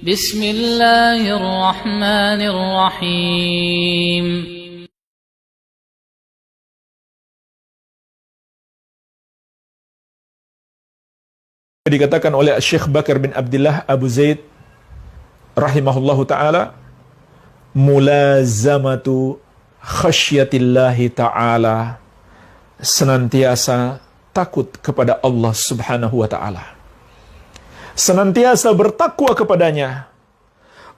Bismillahirrahmanirrahim. Dikatakan oleh Syekh Bakar bin Abdullah Abu Zaid rahimahullahu ta'ala, mulazamatu khasyatillahi ta'ala, senantiasa takut kepada Allah subhanahu wa ta'ala, senantiasa bertakwa kepadanya,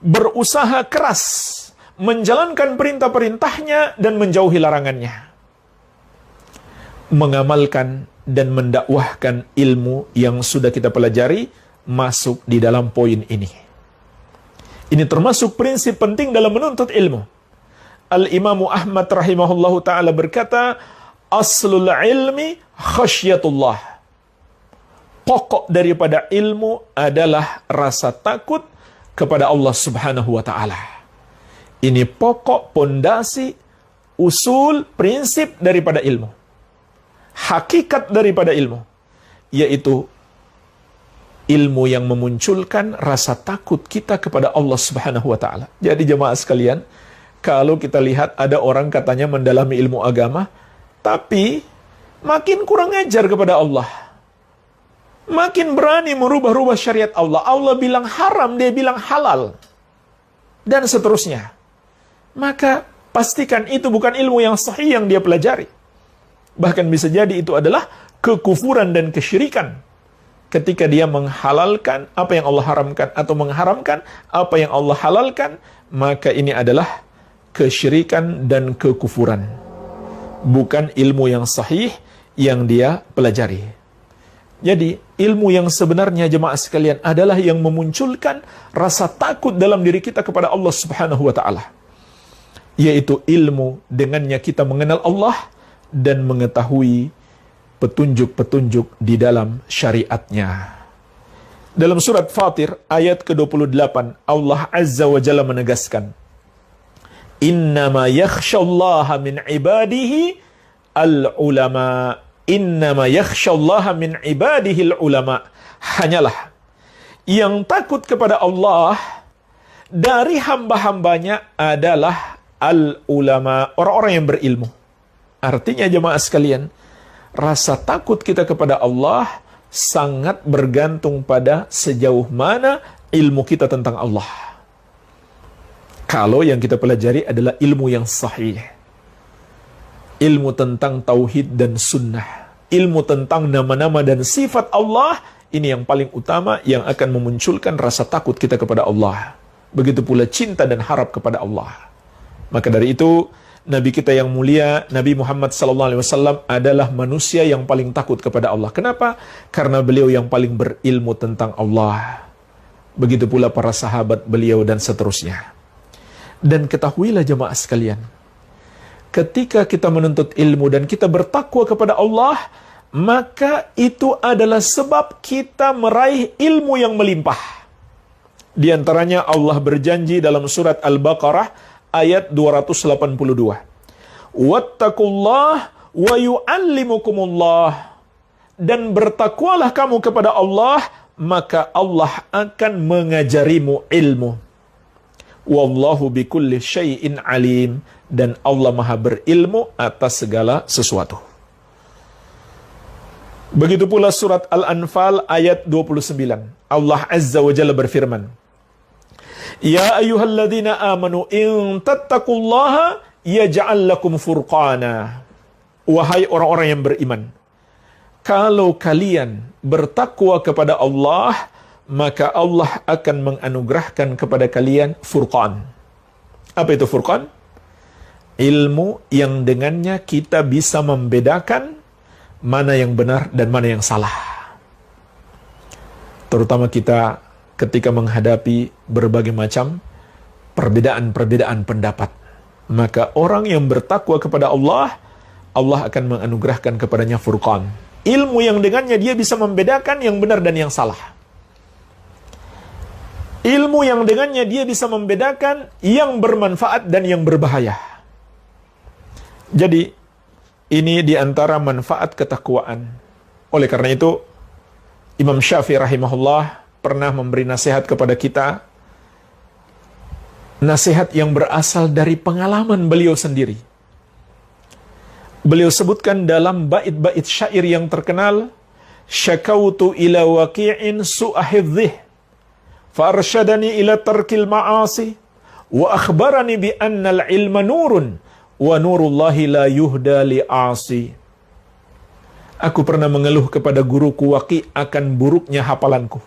berusaha keras menjalankan perintah-perintahnya dan menjauhi larangannya, mengamalkan dan mendakwahkan ilmu yang sudah kita pelajari masuk di dalam poin ini. Ini termasuk prinsip penting dalam menuntut ilmu. Al-Imamu Ahmad rahimahullahu ta'ala berkata, aslul ilmi khasyatullah. Pokok daripada ilmu adalah rasa takut kepada Allah subhanahu wa ta'ala. Ini pokok, pondasi, usul, prinsip daripada ilmu. Hakikat daripada ilmu, yaitu ilmu yang memunculkan rasa takut kita kepada Allah subhanahu wa ta'ala. Jadi jemaah sekalian, kalau kita lihat ada orang katanya mendalami ilmu agama, tapi makin kurang ajar kepada Allah, makin berani merubah-rubah syariat Allah. Allah bilang haram, dia bilang halal, dan seterusnya. Maka pastikan itu bukan ilmu yang sahih yang dia pelajari. Bahkan bisa jadi itu adalah kekufuran dan kesyirikan ketika dia menghalalkan apa yang Allah haramkan atau mengharamkan apa yang Allah halalkan. Maka ini adalah kesyirikan dan kekufuran, bukan ilmu yang sahih yang dia pelajari. Jadi ilmu yang sebenarnya jemaah sekalian adalah yang memunculkan rasa takut dalam diri kita kepada Allah subhanahu wa ta'ala, yaitu ilmu dengannya kita mengenal Allah dan mengetahui petunjuk-petunjuk di dalam syariatnya. Dalam surat Fatir ayat ke-28, Allah Azza wa Jalla menegaskan, innama yakhshallaha min ibadihi al-ulama. Innama yakhshallaha min ibadihi al-ulama. Hanyalah yang takut kepada Allah dari hamba-hambanya adalah al-ulama, orang-orang yang berilmu. Artinya jemaah sekalian, rasa takut kita kepada Allah sangat bergantung pada sejauh mana ilmu kita tentang Allah. Kalau yang kita pelajari adalah ilmu yang sahih, ilmu tentang tauhid dan sunnah, ilmu tentang nama-nama dan sifat Allah, ini yang paling utama yang akan memunculkan rasa takut kita kepada Allah. Begitu pula cinta dan harap kepada Allah. Maka dari itu, Nabi kita yang mulia, Nabi Muhammad SAW adalah manusia yang paling takut kepada Allah. Kenapa? Karena beliau yang paling berilmu tentang Allah. Begitu pula para sahabat beliau dan seterusnya. Dan ketahuilah jemaah sekalian, ketika kita menuntut ilmu dan kita bertakwa kepada Allah, maka itu adalah sebab kita meraih ilmu yang melimpah. Di antaranya Allah berjanji dalam surat Al-Baqarah ayat 282. Wattaqullah wa yu'allimukumullah. Dan bertakwalah kamu kepada Allah, maka Allah akan mengajarimu ilmu. Wallahu bikulli syai'in alim. Dan Allah maha berilmu atas segala sesuatu. Begitu pula surat Al-Anfal ayat 29. Allah Azza wa Jalla berfirman, ya ayyuhalladzina amanu in tattaqullaha yaj'al lakum furqana. Wahai orang-orang yang beriman, kalau kalian bertakwa kepada Allah, maka Allah akan menganugerahkan kepada kalian furqan. Apa itu furqan? Ilmu yang dengannya kita bisa membedakan mana yang benar dan mana yang salah. Terutama kita ketika menghadapi berbagai macam perbedaan-perbedaan pendapat. Maka orang yang bertakwa kepada Allah, Allah akan menganugerahkan kepadanya furqan. Ilmu yang dengannya dia bisa membedakan yang benar dan yang salah. Ilmu yang dengannya dia bisa membedakan yang bermanfaat dan yang berbahaya. Jadi, ini diantara manfaat ketakwaan. Oleh karena itu, Imam Syafi'i rahimahullah pernah memberi nasihat kepada kita nasihat yang berasal dari pengalaman beliau sendiri. Beliau sebutkan dalam bait-bait syair yang terkenal, syakautu ila waqi'in su'a hifdhih fa arsyadani ila tarkil ma'asi wa akhbarani bi anna al-ilma nurun wa nurullahi la yuhda li'asi. Aku pernah mengeluh kepada guruku Waqi' akan buruknya hafalanku.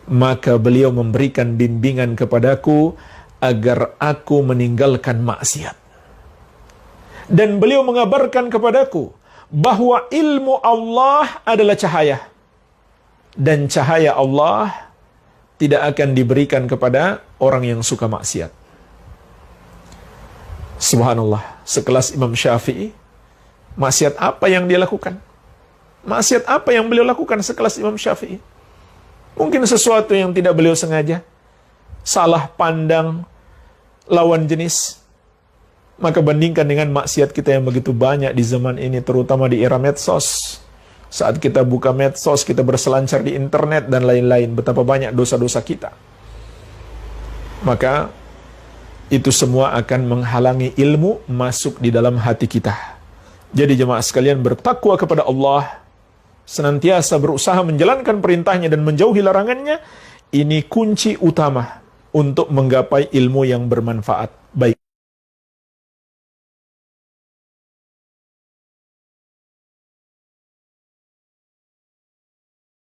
Maka beliau memberikan bimbingan kepadaku agar aku meninggalkan maksiat. Dan beliau mengabarkan kepadaku bahwa ilmu Allah adalah cahaya. Dan cahaya Allah tidak akan diberikan kepada orang yang suka maksiat. Subhanallah, sekelas Imam Syafi'i, maksiat apa yang dia lakukan? Maksiat apa yang beliau lakukan sekelas Imam Syafi'i? Mungkin sesuatu yang tidak beliau sengaja, salah pandang lawan jenis. Maka bandingkan dengan maksiat kita yang begitu banyak di zaman ini, terutama di era medsos. Saat kita buka medsos, kita berselancar di internet dan lain-lain, betapa banyak dosa-dosa kita. Maka itu semua akan menghalangi ilmu masuk di dalam hati kita. Jadi jemaah sekalian, bertakwa kepada Allah, senantiasa berusaha menjalankan perintahnya dan menjauhi larangannya, ini kunci utama untuk menggapai ilmu yang bermanfaat.